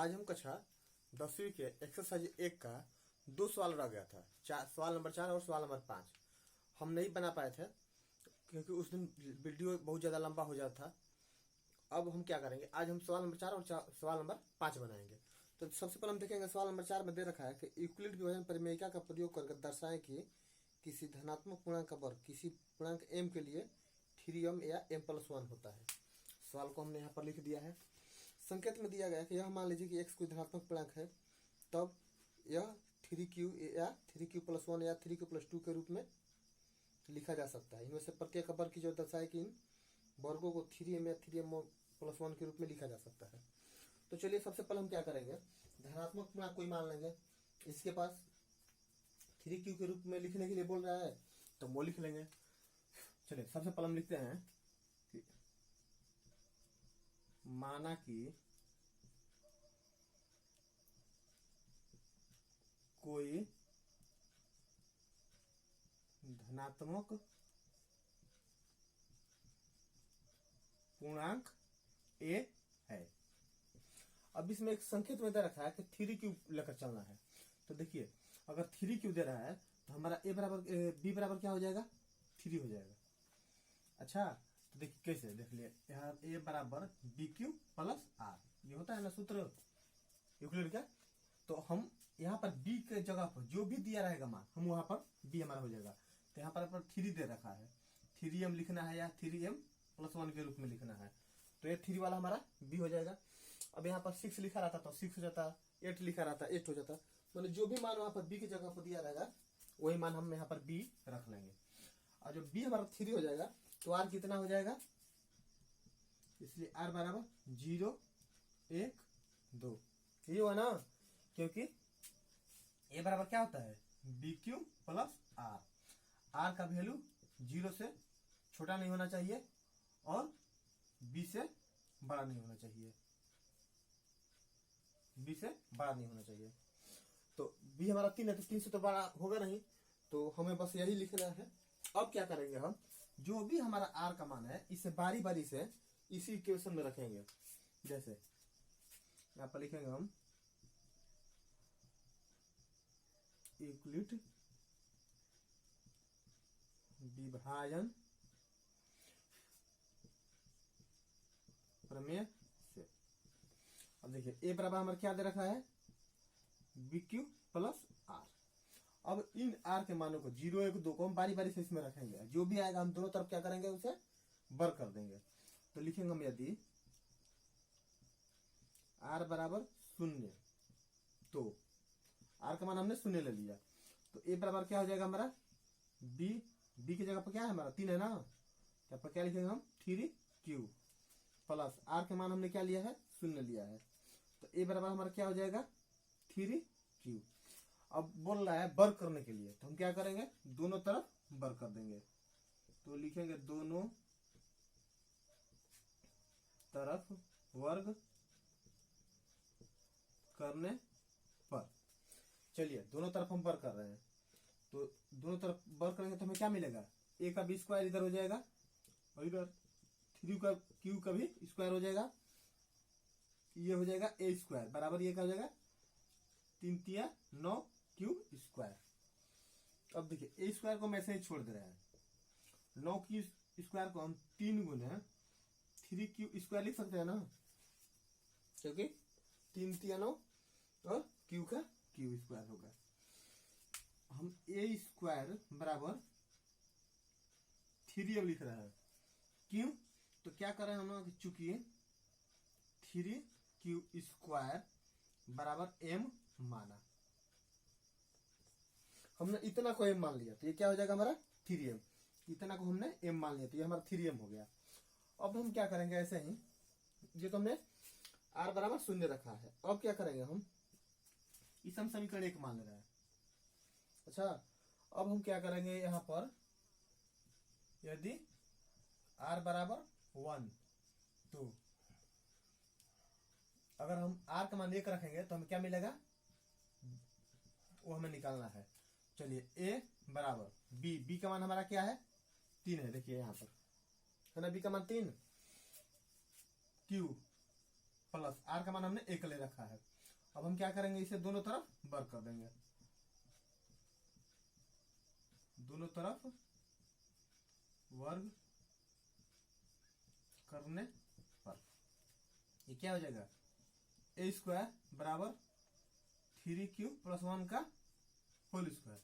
आज हम कक्षा 10वीं के एक्सरसाइज 1 का 2 सवाल रह गया था। सवाल नंबर 4 और सवाल नंबर 5 हम नहीं बना पाए थे क्योंकि उस दिन वीडियो बहुत ज़्यादा लंबा हो जाता था। अब हम क्या करेंगे, आज हम सवाल नंबर 4 और सवाल नंबर 5 बनाएंगे। तो सबसे पहले हम देखेंगे सवाल नंबर 4 में दे रखा है कि यूक्लिड विभाजन परिमेयिका का प्रयोग करके दर्शाएं कि किसी धनात्मक पूर्णांक का वर्ग किसी पूर्णांक m के लिए 3m या m+1 होता है। सवाल को हमने यहाँ पर लिख दिया है। संकेत में दिया गया है कि यह मान लीजिए कि x कोई धनात्मक पूर्णांक है, तब यह 3q या 3q+1 या 3q+2 के रूप में लिखा जा सकता है। इनमें से प्रत्येक वर्ग की जो दर्शाए कि इन वर्गों को 3m या 3m+1 के रूप में लिखा जा सकता है। तो चलिए सबसे पहले हम क्या करेंगे, धनात्मक पूर्णांक कोई मान लेंगे। इसके पास 3q के रूप में लिखने के लिए बोल रहा है तो वो लिख लेंगे। चलिए सबसे पहले हम लिखते हैं कि माना कि कोई धनात्मक पूर्णांक a है। अब इसमें एक संकेत में दे रखा है कि 3q लेकर चलना है। तो देखिए अगर 3q दे रहा है तो हमारा b बराबर क्या हो जाएगा, 3 हो जाएगा। अच्छा तो देखिए कैसे, देख लिए यहाँ a बराबर bq प्लस r, ये होता है ना सूत्र यूक्लिड का। तो हम यहाँ पर b के जगह पर जो भी दिया रहेगा मान, हम वहां पर b हमारा हो जाएगा। तो यहाँ पर 3 दे रखा है, 3m लिखना है या 3m+1 के रूप में लिखना है। तो ये 3 वाला हमारा b हो जाएगा। अब यहाँ पर 6 लिखा रहता तो 6 हो जाता, 8 लिखा रहता 8 हो जाता। मतलब जो भी मान वहां पर b की जगह पर दिया रहेगा वही मान हम यहाँ पर b रख लेंगे। और जब b हमारा 3 हो जाएगा तो r कितना हो जाएगा, इसलिए r बराबर 0 1 2 ये हुआ ना, क्योंकि a बराबर क्या होता है bq प्लस r। r का वैल्यू 0 से छोटा नहीं होना चाहिए और b से बड़ा नहीं होना चाहिए, b से बड़ा नहीं होना चाहिए। तो b हमारा 3 है तो 3 से तो बड़ा होगा नहीं, तो हमें बस यही लिखना है। अब क्या करेंगे, हम जो भी हमारा r का मान है इसे बारी बारी से इसी इक्वेशन में रखेंगे। जैसे यहाँ पर लिखेंगे हम यूक्लिड विभाजन प्रमेय से। अब देखिए a बराबर हमारा क्या दे रखा है, bq प्लस r। अब इन r के मानों को 0 1 2 को हम बारी बारी से इसमें रखेंगे। जो भी आएगा हम दोनों तरफ क्या करेंगे, उसे वर्ग कर देंगे। तो लिखेंगे हम यदि r बराबर 0 तो r का मान हमने 0 ले लिया, तो a बराबर क्या हो जाएगा हमारा b की जगह पर क्या है हमारा 3 है ना, यहाँ पर क्या लिखेंगे हम 3q प्लस r के मान हमने क्या लिया है 0 लिया है। तो a बराबर हमारा क्या हो जाएगा 3q। अब बोल रहा है वर्ग करने के लिए, तो हम क्या करेंगे, दोनों तरफ वर्ग कर देंगे। तो लिखेंगे दोनों तरफ वर्ग करने पर। चलिए दोनों तरफ हम वर्ग कर रहे हैं, तो दोनों तरफ वर्ग करेंगे तो हमें क्या मिलेगा, a का b स्क्वायर इधर हो जाएगा और इधर 3 का q का भी स्क्वायर हो जाएगा। ये हो जाएगा a स्क्वायर बराबर ये क्या हो जाएगा 3 तिया 9 q स्क्वायर। अब देखिए a स्क्वायर को हम ऐसे ही छोड़ दे रहे हैं, 9 q स्क्वायर को हम 3 गुना 3q स्क्वायर लिख सकते हैं ना, क्योंकि 3 तिया 9 और q का q स्क्वायर होगा। हम a स्क्वायर बराबर 3m लिख रहे हैं, क्यों, तो क्या कर रहे हैं हम लोग, चूंकि 3q स्क्वायर बराबर m माना, हमने इतना को m मान लिया तो ये क्या हो जाएगा हमारा 3m। इतना को हमने m मान लिया तो ये हमारा 3m हो गया। अब हम क्या करेंगे, ऐसे ही ये तो हमने r बराबर 0 रखा है। अब क्या करेंगे, हम इस हम समीकरण 1 मान ले रहे हैं। अच्छा अब हम क्या करेंगे, यहां पर यदि r बराबर 1 तो अगर हम r का मान 1 रखेंगे तो हमें क्या मिलेगा, वो हमें निकालना है। चलिए a बराबर b का मान हमारा क्या है 3 है, देखिए यहाँ पर है ना b का मान 3, q प्लस r का मान हमने 1 ले रखा है। अब हम क्या करेंगे, इसे दोनों तरफ वर्ग कर देंगे, दोनों तरफ वर्ग करने पर ये क्या हो जाएगा, ए स्क्वायर बराबर 3q प्लस 1 का होल स्क्वायर।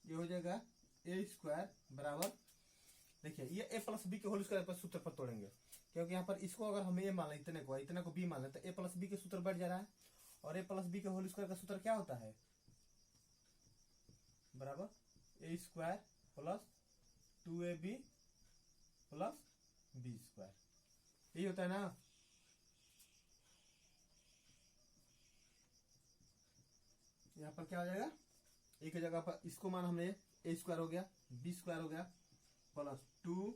ये हो जाएगा ए स्क्वायर बराबर, देखिए ये ए प्लस बी के होल स्क्वायर पर सूत्र पर तोड़ेंगे, क्योंकि यहाँ पर इसको अगर हम ए मान लें, इतने को बी मान लें, तो ए प्लस बी के सूत्र बैठ जा रहा है, और ए प्लस बी के होल स्क्वायर का सूत्र क्या होता है, बराबर a square plus 2ab plus b square, यही होता है ना। यहाँ पर क्या हो जाएगा, एक जगह पर इसको मान हमने ए स्क्वायर हो गया, बी स्क्वायर हो गया, प्लस 2,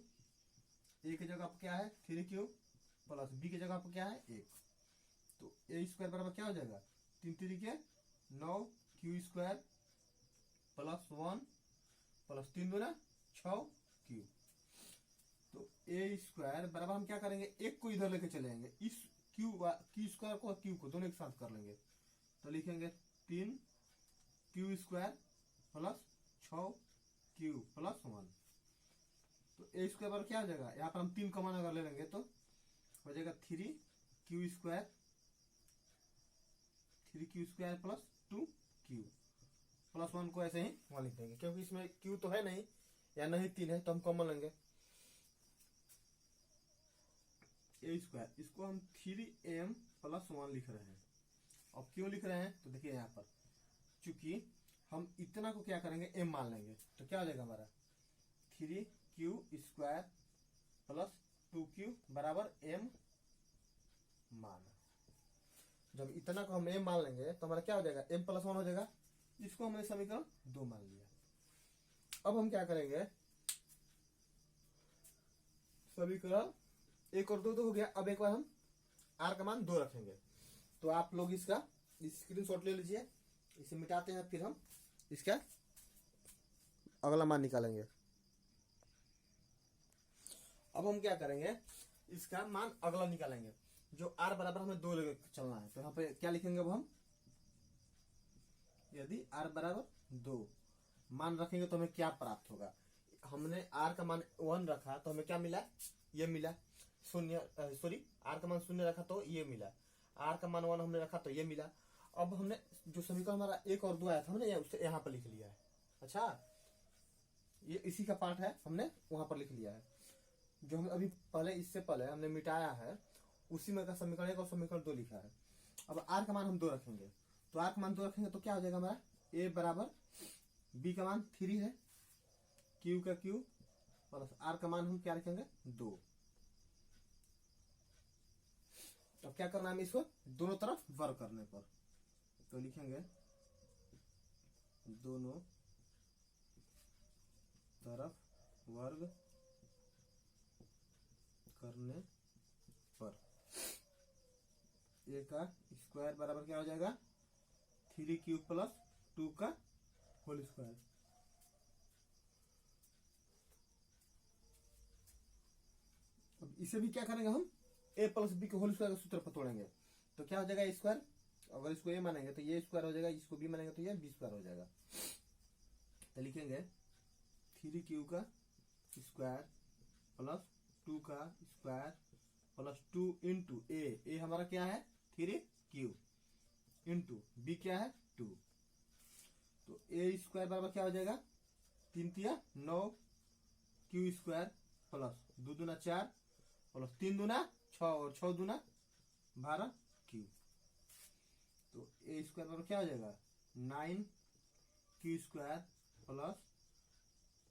ए की जगह पर क्या है 3q, प्लस बी की जगह पर क्या है 1, तो ए स्क्वायर बराबर क्या हो जाएगा 3 3 9 q square plus 1 plus 3 2 6 q। तो ए स्क्वायर बराबर हम क्या करेंगे, एक को इधर लेके चले जाएंगे, इस क्यू स्क्वायर को क्यू को दोनों एक साथ कर लेंगे, तो लिखेंगे 3 q square plus 6 q plus 1। तो ए स्क्वायर बराबर क्या हो जाएगा, यहाँ पर हम 3 कॉमन अगर ले लेंगे तो हो जाएगा 3q square plus 2q plus 1 को ऐसे ही वहां लिख देंगे, क्योंकि इसमें q तो है नहीं या नहीं 3 है, तो हम कॉमन लेंगे। ए स्क्वायर इसको हम 3m प्लस 1 लिख रहे हैं, अब क्यों लिख रहे हैं, तो देखिए यहाँ पर चूंकि हम इतना को क्या करेंगे m मान लेंगे, तो क्या हो जाएगा हमारा 3q स्क्वायर प्लस 2q बराबर m मान। जब इतना को हम m मान लेंगे तो हमारा क्या हो जाएगा m प्लस 1 हो जाएगा, इसको हमने समीकरण 2 मान लिया। अब हम क्या करेंगे, समीकरण 1 और 2 तो हो गया, अब एक बार हम r का मान 2 रखेंगे, तो आप लोग इसका स्क्रीनशॉट ले लीजिए, इसे मिटाते हैं, फिर हम इसका अगला मान निकालेंगे। अब हम क्या करेंगे, इसका मान अगला निकालेंगे, जो r बराबर हमें 2 लेकर चलना है, तो यहाँ पे क्या लिखेंगे, अब हम यदि r बराबर 2 मान रखेंगे तो हमें क्या प्राप्त होगा, हमने r का मान 1 रखा तो हमें क्या मिला, ये मिला, शून्य सॉरी r का मान 0 रखा तो ये मिला, r का मान 1 हमने रखा तो ये मिला। अब हमने जो समीकरण हमारा 1 और 2 आया था हमने उसे यहाँ पर लिख लिया है, अच्छा ये इसी का पार्ट है, हमने वहां पर लिख लिया है, जो हम अभी पहले इससे पहले हमने मिटाया है उसी में का समीकरण 1 और समीकरण 2 लिखा है। अब r का मान हम 2 रखेंगे, तो r का मान 2 रखेंगे तो क्या हो जाएगा हमारा, a बराबर b का मान 3 है, q का q प्लस r का मान हम क्या रखेंगे 2। अब क्या करना है, इसको दोनों तरफ वर्ग करने पर, तो लिखेंगे दोनों तरफ वर्ग करने पर a का स्क्वायर बराबर क्या हो जाएगा 3q प्लस 2 का होल स्क्वायर। अब इसे भी क्या करेंगे, हम a प्लस बी के होल स्क्वायर के सूत्र पर तोड़ेंगे, तो क्या हो जाएगा स्क्वायर, अगर इसको a मानेंगे तो ये स्क्वायर हो जाएगा, इसको b मानेंगे तो ये b स्क्वायर हो जाएगा, तो लिखेंगे 3q का स्क्वायर प्लस 2 का स्क्वायर प्लस 2 इंटू ए हमारा क्या है 3q इंटू बी क्या है 2, तो ए स्क्वायर बराबर क्या हो जाएगा 3 तिया 9 q स्क्वायर प्लस 2 दूना 4 प्लस 3 दूना 6 और 6 दूना 12 q, तो ए स्क्वायर बराबर क्या हो जाएगा 9 q square plus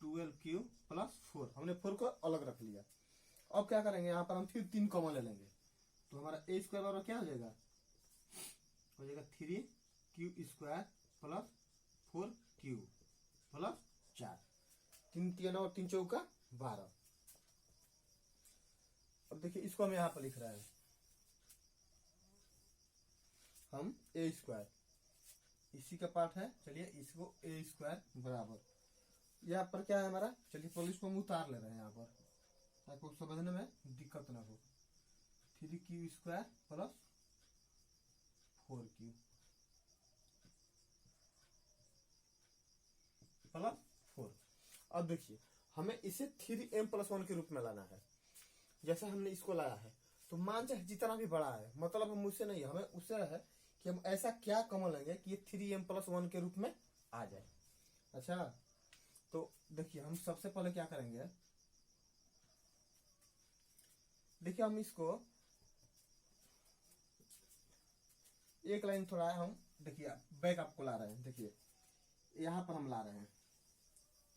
12q plus 4, हमने 4 को अलग रख लिया। अब क्या करेंगे, यहाँ पर हम फिर 3 कॉमन ले लेंगे, तो हमारा ए स्क्वायर बराबर क्या हो जाएगा 3q square plus 4q plus 4, 3 3 और 3 चौका 12। अब देखिए इसको हम यहाँ पर लिख रहे हैं, हम ए स्क्वायर इसी का पार्ट है, चलिए इसको ए स्क्वायर बराबर यहाँ पर क्या है हमारा, चलिए पहले इसको हम उतार ले रहे हैं यहाँ पर ताकि समझने में दिक्कत ना हो, 3q स्क्वायर प्लस 4q अब देखिए हमें इसे 3m+1 के रूप में लाना है। जैसे हमने इसको लाया है तो मान चाहे जितना भी बड़ा है, मतलब हम उससे नहीं, हमें उससे है कि हम ऐसा क्या कॉमन लेंगे कि ये 3m+1 के रूप में आ जाए। अच्छा, तो देखिए हम सबसे पहले क्या करेंगे, देखिए हम इसको एक लाइन थोड़ा हम देखिए बैक आपको ला रहे हैं। देखिए यहां पर हम ला रहे हैं,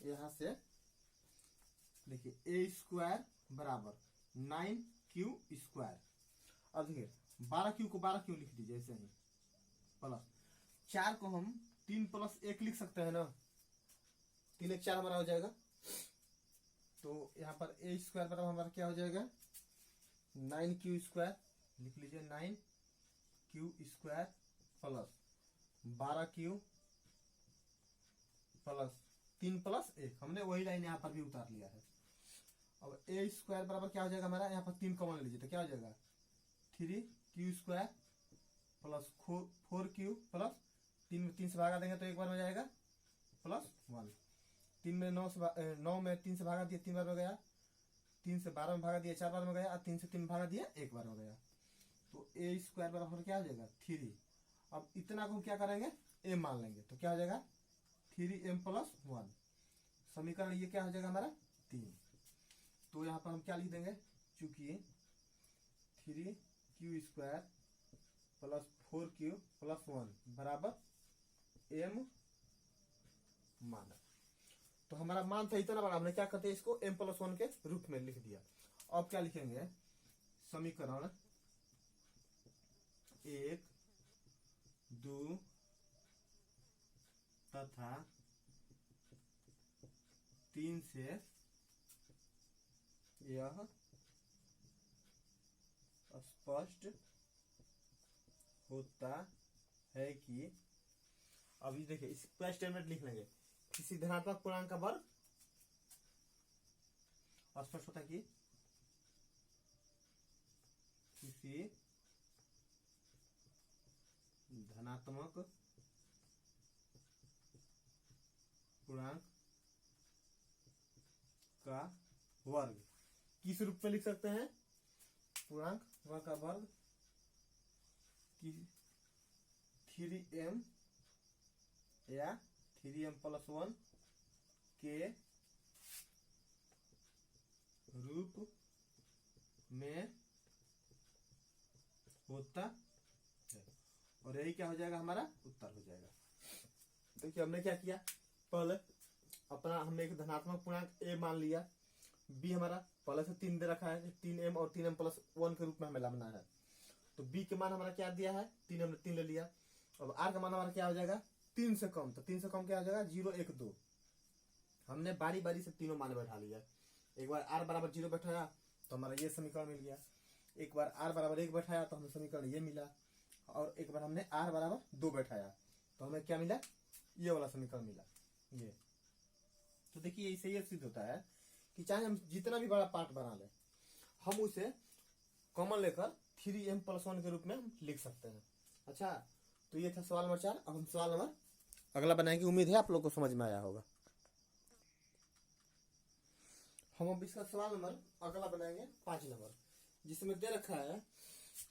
यहां से देखिए a² बराबर 9q²। अब देखिए 12q को 12q लिख दीजिए ऐसे ही, प्लस 4 को हम 3+1 लिख सकते हैं ना, 3 1 4 हमारा हो जाएगा। तो यहाँ पर a² बराबर हमारा क्या हो जाएगा 9q² लिख लीजिए, 9q² प्लस 12q प्लस 3+1, हमने वही लाइन यहाँ पर भी उतार लिया है। अब a² बराबर क्या हो जाएगा हमारा, यहाँ पर 3 कॉमन लीजिए तो क्या हो जाएगा 3q² प्लस 4q प्लस 3 से भागा देंगे तो एक बार में जाएगा +1। 3 में 9 में 3 से भागा दिया 3 बार हो गया, 3 से 12 में भागा दिया 4 बार में गया, और 3 से 3 भागा दिया 1 बार हो गया। तो a² बराबर क्या हो जाएगा 3। अब इतना को हम क्या करेंगे a मान लेंगे तो क्या हो जाएगा 3m+1। समीकरण ये क्या हो जाएगा हमारा 3। तो यहाँ पर हम क्या लिख देंगे, चूंकि 3q² प्लस 4q प्लस 1 बराबर m मान, तो हमारा मान था इतना बड़ा, हमने क्या करते हैं इसको m+1 के रूप में लिख दिया। अब क्या लिखेंगे, समीकरण 1 2 तथा 3 से यह स्पष्ट होता है कि, अभी देखिए इसका स्टेटमेंट लिख लेंगे, किसी धनात्मक पूर्णांक का वर्ग स्पष्ट होता है कि किसी धनात्मक पूर्णांक का वर्ग किस रूप में लिख सकते हैं, पूर्णांक का वर्ग 3m या 3m+1 के रूप में होता है, और यही क्या हो जाएगा हमारा उत्तर हो जाएगा। देखिए हमने क्या किया, पहले अपना हमने एक धनात्मक पूर्णांक a मान लिया, b हमारा पहले से 3 दे रखा है, 3m और 3m+1 के रूप में हमें लाना है। तो b के मान हमारा क्या दिया है 3, हमने 3 ले लिया। अब r का मान हमारा क्या हो जाएगा 3 से कम, तो 3 से कम क्या हो जाएगा 0 1 2। हमने बारी बारी से तीनों मान बैठा लिया। एक बार r बराबर 0 बैठाया तो हमारा ये समीकरण मिल गया, एक बार r बराबर 1 बैठाया तो हमें समीकरण ये मिला, और एक बार हमने r बराबर 2 बैठाया तो हमें क्या मिला, ये वाला समीकरण मिला ये। तो देखिए इससे ये सिद्ध होता है कि चाहे हम जितना भी बड़ा पार्ट बना ले, हम उसे कॉमन लेकर 3m+1 के रूप में हम लिख सकते हैं। अच्छा, तो ये था सवाल नंबर 4। अब हम सवाल नंबर अगला बनाएंगे, उम्मीद है आप लोग को समझ में आया होगा। हम अब इसका सवाल नंबर अगला बनाएंगे 5 नंबर, जिसमें दे रखा है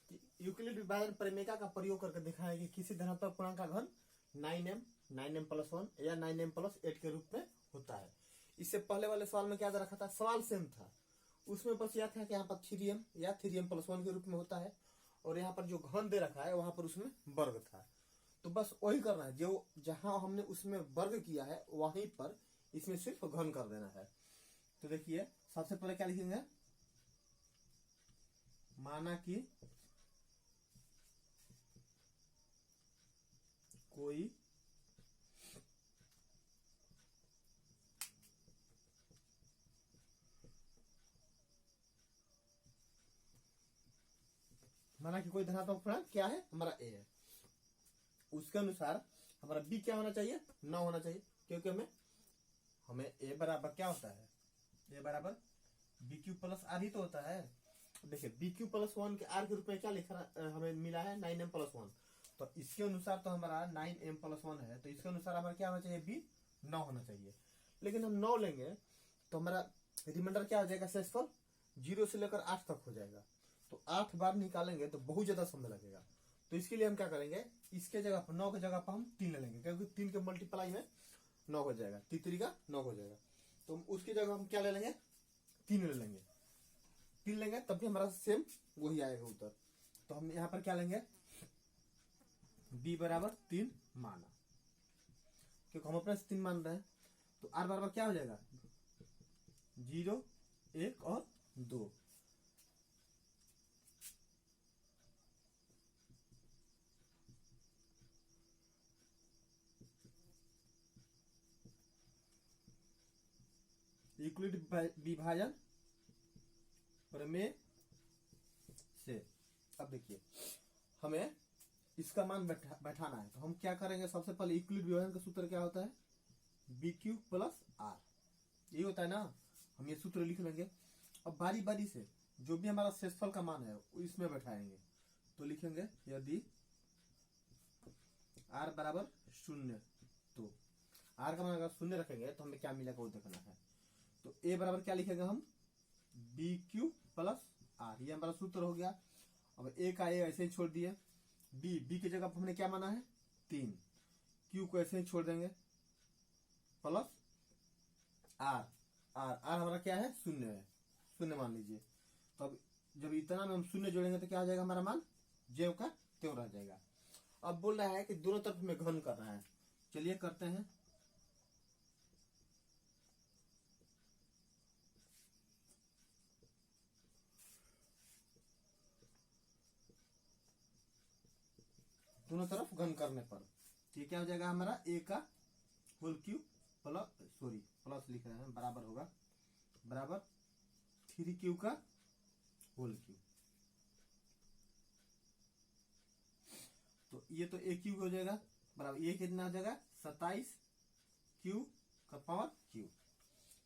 कि यूक्लिड विभाजन परिमेय का प्रयोग करके दिखाया कि किसी धनात्मक पूर्णांक का घन 9m+1 या 9m+8 के रूप में होता है। इससे पहले वाले सवाल में क्या दे रखा था, सवाल सेम था, उसमें बस यह था कि यहाँ पर 3m या 3m+1 के रूप में होता है, और यहाँ पर जो घन दे रखा है वहां पर उसमें वर्ग था। तो बस वही करना है, जो जहां हमने उसमें वर्ग किया है वहीं पर इसमें सिर्फ घन कर देना है। तो देखिए सबसे पहले क्या लिखेंगे, माना कि कोई धनात्मक पूर्णांक क्या है हमारा a है, उसके अनुसार हमारा b क्या होना चाहिए 9 होना चाहिए, क्योंकि हमें a बराबर क्या होता है, a बराबर bq+r ही तो होता है। देखिए bq+1 के r के रूप में क्या लिखा हमें मिला है 9m+1, तो इसके अनुसार तो हमारा 9m+1 है, तो इसके अनुसार हमारा क्या होना चाहिए b 9 होना चाहिए। लेकिन हम 9 लेंगे तो हमारा रिमाइंडर क्या हो जाएगा शेषफल 0 से लेकर 8 तक हो जाएगा। तो 8 बार निकालेंगे तो बहुत ज्यादा समय लगेगा। तो इसके लिए हम क्या करेंगे, इसके जगह पर 9 की जगह पर हम 3 ले लेंगे, क्योंकि 3 के मल्टीप्लाई में 9 हो जाएगा, तीसरी का 9 हो जाएगा। तो उसकी जगह हम क्या ले लेंगे, 3 ले लेंगे। 3 लेंगे तब भी हमारा सेम वही आएगा उत्तर। तो हम यहाँ पर क्या लेंगे, b बराबर 3 माना, क्योंकि हम अपने से 3 मान रहे हैं। तो r बराबर क्या हो जाएगा, 0, 1 और 2। यूक्लिड विभाजन प्रमेय से अब देखिए हमें इसका मान बैठाना है। तो हम क्या करेंगे, सबसे पहले यूक्लिड विभाजन का सूत्र क्या होता है, बी क्यू प्लस आर, यही होता है ना। हम ये सूत्र लिख लेंगे। अब बारी बारी से जो भी हमारा शेषफल का मान है इसमें बैठाएंगे। तो लिखेंगे यदि आर बराबर 0, तो आर का मान अगर 0 रखेंगे तो हमें क्या मिलेगा वो देखना है। तो ए बराबर क्या लिखेंगे हम, बी क्यू प्लस आर, ये हमारा सूत्र हो गया। अब ए का ए ऐसे ही छोड़ दिए, बी की जगह हमने क्या माना है 3, क्यू को ऐसे ही छोड़ देंगे प्लस आर हमारा क्या है 0 है, 0 मान लीजिए। तो अब जब इतना में हम 0 जोड़ेंगे तो क्या हो जाएगा, हमारा मान ज्यों का त्यों रह जाएगा। अब बोल रहा है कि दोनों तरफ में घन करना है, चलिए करते हैं। दोनों तरफ घन करने पर ये क्या हो जाएगा, हमारा ए का होल क्यूब प्लस लिख रहे हैं, बराबर होगा बराबर 3 क्यू का होल क्यूब। तो ये तो ए क्यूब हो जाएगा बराबर, ये कितना हो जाएगा 27 क्यू का पावर क्यूब।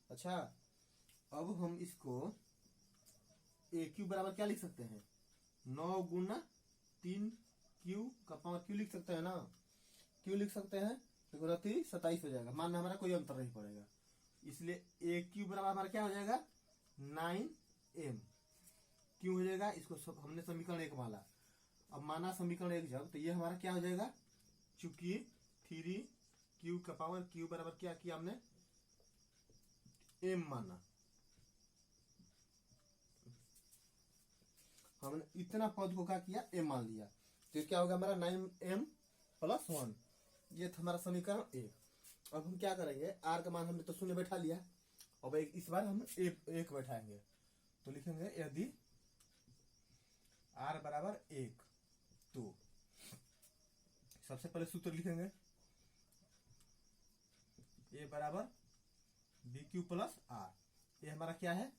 अच्छा अब हम इसको ए क्यूब बराबर क्या लिख सकते हैं, 9 गुना 3 क्यू का पावर क्यू लिख सकते हैं ना, क्यों लिख सकते हैं, तो 27 हो जाएगा, मान हमारा कोई अंतर नहीं पड़ेगा। इसलिए ए क्यूब बराबर हमारा क्या हो जाएगा 9m क्यों हो जाएगा, इसको हमने समीकरण 1 माना। अब माना समीकरण 1 जब, तो ये हमारा क्या हो जाएगा, चूंकि 3 क्यू का पावर क्यू बराबर क्या किया हमने m माना, हमने इतना पद को क्या किया m मान लिया। तो क्या होगा हमारा 9m प्लस 1, ये था हमारा समीकरण 1। अब हम क्या करेंगे, आर का मान हमने तो 0 बैठा लिया, अब इस बार हम 1 बैठाएंगे। तो लिखेंगे यदि आर बराबर 1, तो सबसे पहले सूत्र लिखेंगे ए बराबर बी क्यू प्लस आर, ये हमारा क्या है,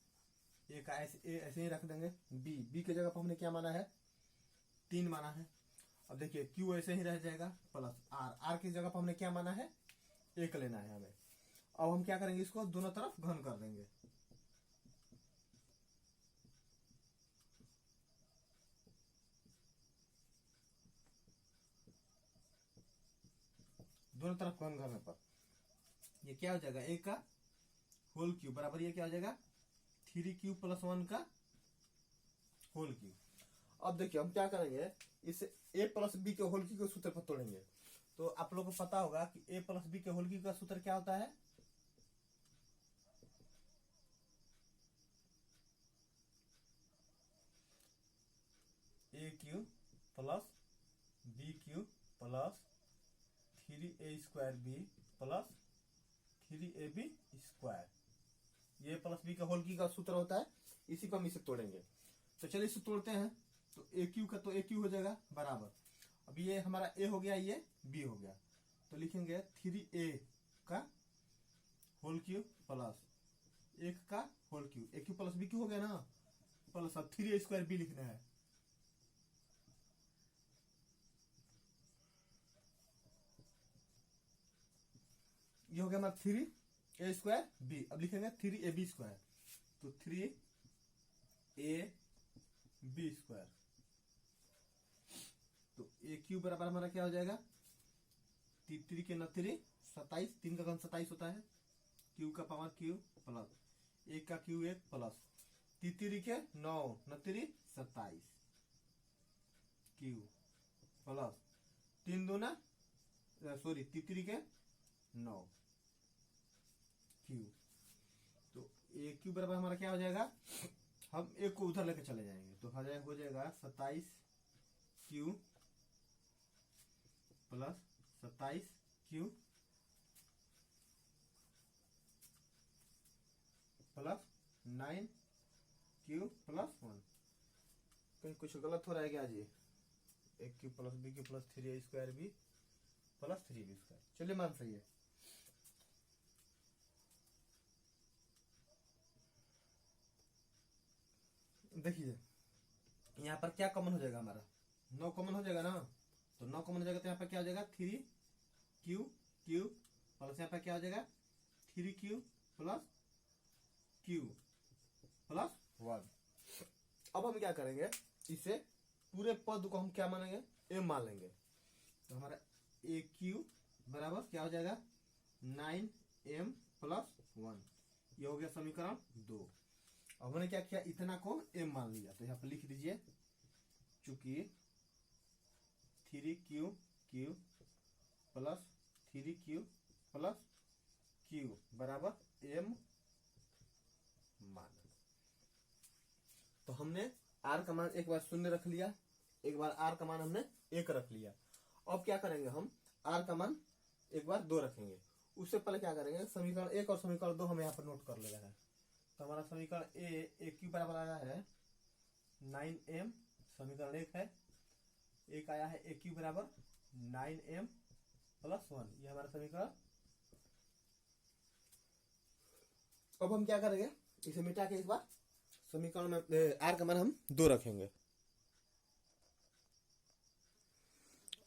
ए का ऐसे ही रख देंगे। बी की जगह पर हमने क्या माना है 3 माना है। अब देखिए क्यू ऐसे ही रह जाएगा प्लस आर की जगह पर हमने क्या माना है 1 लेना है हमें। अब हम क्या करेंगे, इसको दोनों तरफ घन कर देंगे। दोनों तरफ घन करने पर ये क्या हो जाएगा, ए का होल क्यूब बराबर ये क्या हो जाएगा 3 क्यू प्लस 1 का होल क्यूब। अब देखिए हम क्या करेंगे, इसे ए प्लस बी के होल क्यूब के सूत्र पर तोड़ेंगे। तो आप लोगों को पता होगा कि ए प्लस बी के होल क्यूब का सूत्र क्या होता है, a cube plus b cube plus 3a² b plus 3ab², ये प्लस बी का होल क्यूब का सूत्र होता है, इसी को हम इसे तोड़ेंगे। तो चलिए इसे तोड़ते हैं। तो ए क्यू का तो ए क्यू हो जाएगा बराबर, अब ये हमारा ए हो गया, ये बी हो गया। तो लिखेंगे 3a का होल क्यूब प्लस 1 का होल क्यूब, ए क्यू प्लस बी क्यू हो गया ना, प्लस अब 3a² बी लिखना है। ये हो गया हमारा 3a² बी। अब लिखेंगे 3ab², तो 3ab², तो ए क्यू बराबर हमारा क्या हो जाएगा 3 के 3 27, 3 का घन 27 होता है, क्यू का पावर क्यू प्लस एक का क्यू एक प्लस तितरी के 9 9 27 क्यू प्लस 3 दूना सॉरी तितरी के 9 क्यू। तो ए क्यू बराबर हमारा क्या हो जाएगा, हम एक को उधर लेके चले जाएंगे तो हो जाएगा 27 Q plus 27 Q plus 9 Q plus 1। कहीं कुछ गलत हो रहा है क्या जी? एक cube plus B cube plus 3 square B plus 3 B square. चलिए मान सही है। देखिए यहाँ पर क्या कॉमन हो जाएगा हमारा, 9 कॉमन हो जाएगा ना, तो 9 कॉमन हो जाएगा तो यहाँ पर क्या हो जाएगा 3 क्यू क्यू प्लस यहाँ पर क्या हो जाएगा 3 क्यू प्लस क्यू प्लस 1। अब हम क्या करेंगे, इसे पूरे पद को हम क्या मानेंगे, m मान लेंगे। तो हमारा ए क्यू बराबर क्या हो जाएगा 9m प्लस 1। ये हो गया समीकरण 2। अब हमने क्या किया, इतना को m मान लिया तो यहाँ पर लिख दीजिए, चूंकि 3q Q plus 3q plus q बराबर m मान। तो हमने r का मान एक बार 0 रख लिया, एक बार r का मान हमने 1 रख लिया। अब क्या करेंगे, हम r का मान एक बार 2 रखेंगे। उससे पहले क्या करेंगे, समीकरण 1 और समीकरण 2 हमें यहाँ पर नोट कर लेना है। तो हमारा समीकरण ए क्यू बराबर आया है 9m, समीकरण 1 है। एक आया है ए क्यू बराबर 9m प्लस 1, ये हमारा समीकरण। अब हम क्या करेंगे, इसे मिटा के इस बार समीकरण में आर का मान हम 2 रखेंगे।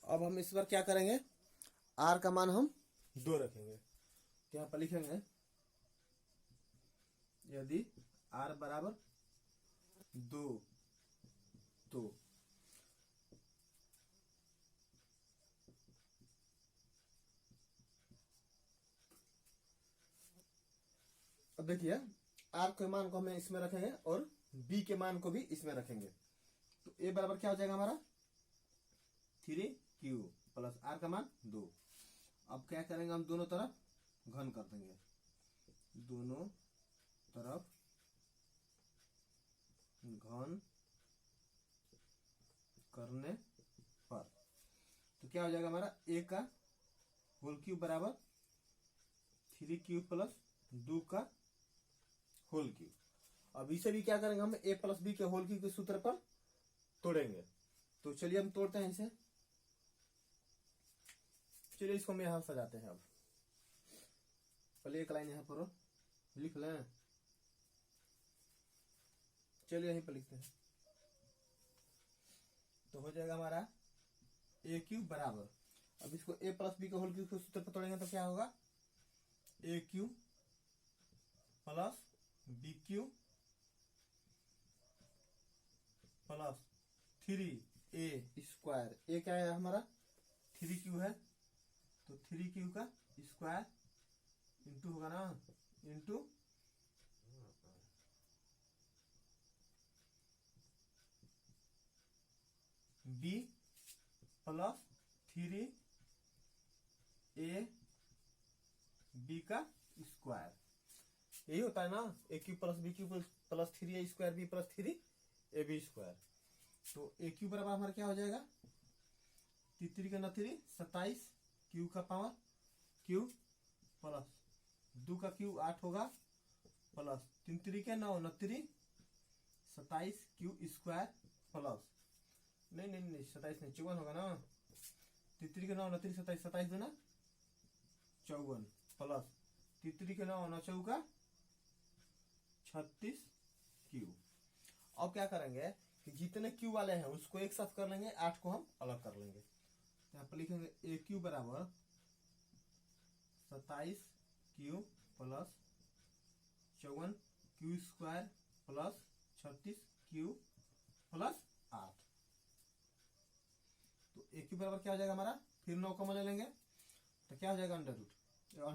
अब हम इस बार क्या करेंगे, आर का मान हम 2 रखेंगे। तो यहाँ पर लिखेंगे यदि आर बराबर 2 तो अब देखिए आर के मान को हमें इसमें रखेंगे और बी के मान को भी इसमें रखेंगे। तो ए बराबर क्या हो जाएगा हमारा 3q प्लस आर का मान 2। अब क्या करेंगे, हम दोनों तरफ घन कर देंगे, दोनों तरफ घन करने पर तो क्या हो जाएगा हमारा ए का होल क्यूब बराबर 3q प्लस 2 का होल क्यूब। अब इसे भी क्या करेंगे, हम a प्लस बी के होल क्यूब के सूत्र पर तोड़ेंगे। तो चलिए हम तोड़ते हैं इसे। चलिए इसको हम यहां सजाते हैं। अब पहले एक लाइन यहां पर लिख लें, चलिए यहीं पर लिखते हैं। तो हो जाएगा हमारा ए क्यूब बराबर, अब इसको a प्लस बी के होल क्यूब के सूत्र पर तोड़ेंगे तो क्या होगा a cube plus B cube plus 3a square. A क्या है हमारा 3q है, तो 3q का स्क्वायर इंटू होगा ना, into b plus 3a b का स्क्वायर। यही होता है ना, a cube plus B cube plus 3a square B plus 3ab square. तो ए क्यू बराबर हमारा क्या हो जाएगा 3 का 9 27 क्यू का पावर क्यू प्लस 2 का क्यू 8 होगा प्लस 3 के 9 9 27 क्यू स्क्वायर प्लस नहीं 27 नहीं 54 होगा ना, 3 के 9 9 27 27 देना 54 प्लस 3 के 9 9 चौका 36 क्यू। अब क्या करेंगे कि जितने क्यू वाले हैं उसको एक साथ कर लेंगे, 8 को हम अलग कर लेंगे। यहाँ पर लिखेंगे ए क्यू बराबर 27 Q plus 54 Q square plus 36 Q plus 8। तो ए क्यू बराबर क्या हो जाएगा हमारा, फिर 9 कॉमन ले लेंगे तो क्या हो जाएगा अंडर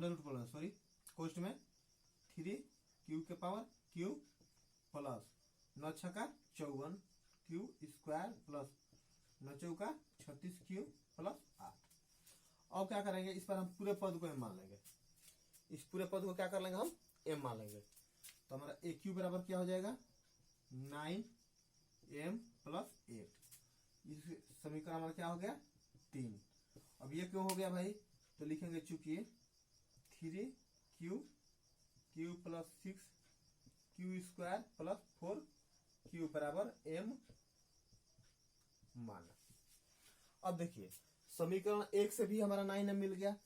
रूट बोल सॉरी कोष्ट में 3 क्यू के पावर क्यू प्लस 9 छक्का 54 क्यू स्क्वायर प्लस 9 चौका 36 क्यू प्लस 8। अब क्या करेंगे, इस पर हम पूरे पद को m मान लेंगे। इस पूरे पद को क्या कर लेंगे, हम m मान लेंगे। तो हमारा ए क्यू बराबर क्या हो जाएगा, 9m प्लस 8। इस समीकरण हमारा क्या हो गया, 3। अब ये क्यों हो गया भाई, तो लिखेंगे चूंकि 3 Q plus 6 Q square plus 4 Q बराबर m माना। अब देखिए समीकरण 1 से भी हमारा 9m मिल गया,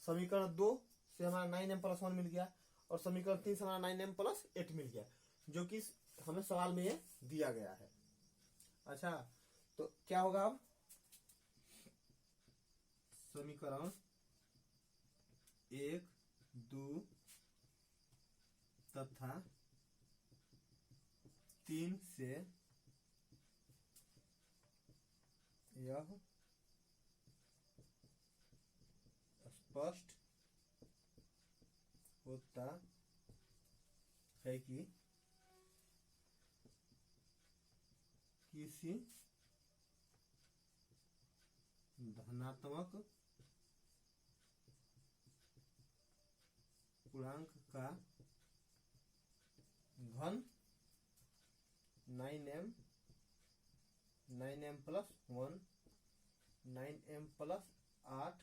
समीकरण 2 से हमारा 9m प्लस 1 मिल गया, और समीकरण 3 से हमारा 9m प्लस 8 मिल गया, जो कि हमें सवाल में ये दिया गया है। अच्छा, तो क्या होगा अब, समीकरण 1, 2 तथा 3 से यह स्पष्ट होता है कि किसी धनात्मक पूर्णांक का घन 9m प्लस 1 9m प्लस 8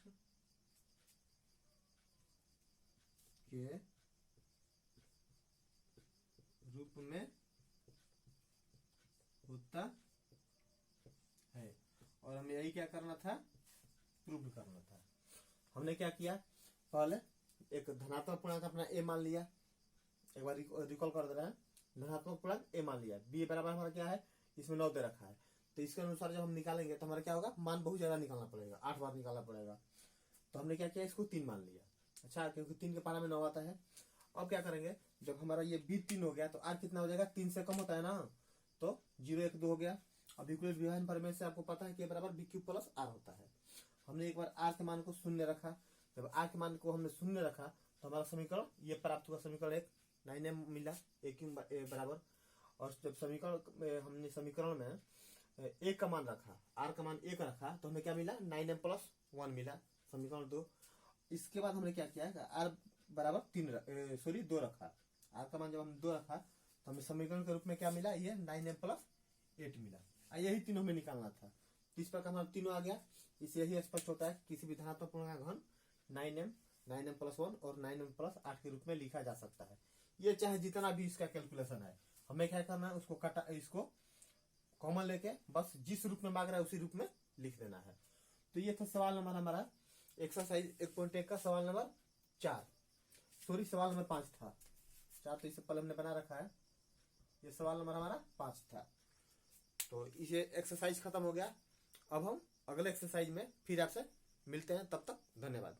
के रूप में होता है। और हमें यही क्या करना था, प्रूव करना था। हमने क्या किया, पहले एक धनात्मक पूर्णांक अपना a मान लिया, एक बार रिकॉल कर दे रहे हैं, धनात्मक पूर्णांक a मान लिया, b बराबर हमारा क्या है, इसमें 9 दे रखा है, तो इसके अनुसार जब हम निकालेंगे तो हमारा क्या होगा, मान बहुत ज्यादा निकालना पड़ेगा, 8 बार निकालना पड़ेगा। तो हमने क्या किया, इसको 3 मान लिया। अच्छा, क्योंकि 3 के पारा में 9 आता है। अब क्या करेंगे, जब हमारा ये b 3 हो गया तो r कितना हो जाएगा, 3 से कम होता है ना, तो 0 1 2 हो गया। अब इक्वल विभाजन प्रमेय से आपको पता है कि बराबर b क्यूब प्लस r होता है। हमने एक बार r के मान को शून्य रखा, जब r के मान को हमने शून्य रखा तो हमारा समीकरण ये प्राप्त हुआ, समीकरण 1 9m मिला a क्यूब बराबर। और जब समीकरण हमने समीकरण में a का मान रखा, r का मान 1 रखा, तो हमें क्या मिला, 9m प्लस 1 मिला, समीकरण 2। इसके बाद हमने क्या किया, r बराबर 2 रखा, r का मान जब हम 2 रखा तो हमें समीकरण के रूप में क्या मिला, ये 9m प्लस 8 मिला। यही तीनों में निकालना था। इस प्रकार हमारा तीनों आ गया। इससे यही स्पष्ट होता है किसी भी धनात्मक पूर्णांक का घन 9m प्लस 1 और 9m प्लस 8 के रूप में लिखा जा सकता है। ये चाहे जितना भी इसका कैलकुलेशन है, हमें क्या करना है, उसको काटा, इसको कॉमन लेके बस जिस रूप में मांग रहा है उसी रूप में लिख देना है। तो ये था सवाल नंबर हमारा एक्सरसाइज 1.1 का सवाल नंबर 4, सॉरी सवाल नंबर 5 था। 4 तो इससे पहले हमने बना रखा है, ये सवाल नंबर हमारा 5 था। तो इसे एक्सरसाइज खत्म हो गया। अब हम अगले एक्सरसाइज में फिर आपसे मिलते हैं, तब तक धन्यवाद।